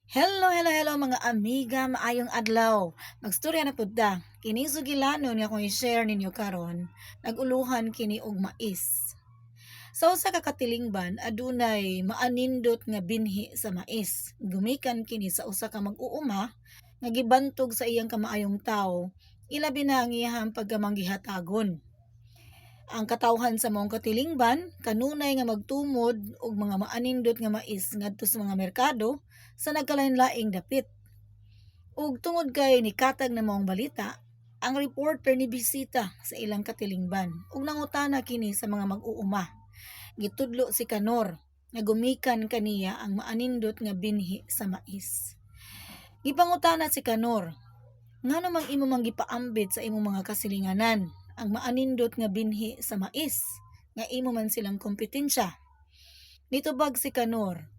Hello mga amiga, maayong adlaw. Magstorya na pud ta. Kini sugilanon nga akong i-share ninyo karon, naguluhan kini og mais. Sa usa ka katilingban adunay maanindot nga binhi sa mais. Gumikan kini sa usa ka mag-uuma nga gibantog sa iyang kamaayong tawo, ilabi na ang iyang pagkamanggihatagon. Ang katawhan sa mong katilingban kanunay nga magtumod og mga maanindot nga mais ngadto sa mga merkado sa nagkalain-laing dapit. Ug tungod kay nikatag na maong balita, ang reporter ni bisita sa ilang katilingban ug nangutana kini sa mga mag-uuma. Gitudlo si Kanor nga gumikan kaniya ang maanindot nga binhi sa mais. Gipangutana si Kanor, ngano mang imo mang gipaambit sa imong mga kasilinganan ang maanindot nga binhi sa mais nga imo man silang kompetensya? Nitubag si Kanor,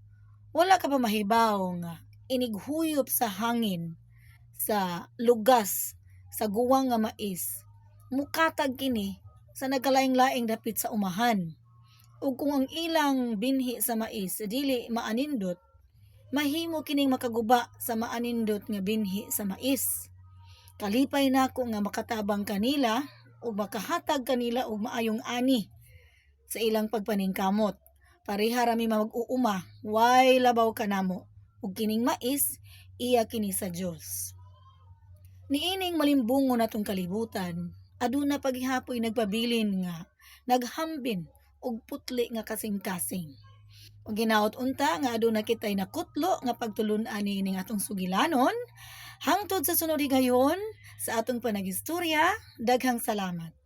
wala ka ba mahibaw nga inighuyop sa hangin sa lugas sa guwang nga mais mukatag kini sa nagkalaing-laing dapit sa umahan, ug kung ang ilang binhi sa mais dili maanindot, mahimo kining makaguba sa maanindot nga binhi sa mais. Kalipay nako nga makatabang kanila ug makahatag kanila og maayong ani sa ilang pagpaningkamot. Pareha rami mag-uuma, way labaw kanamo. Ug kining mais, iya kini sa Dios. Niining malimbungon natong kalibutan, aduna paghihapoy nagpabilin nga naghambin og putli nga kasing-kasing. Ug ginaot unta nga aduna kitay nakutlo nga pagtulun-an ning atong sugilanon. Hangtod sa sunod higayon sa atong panagistorya, daghang salamat.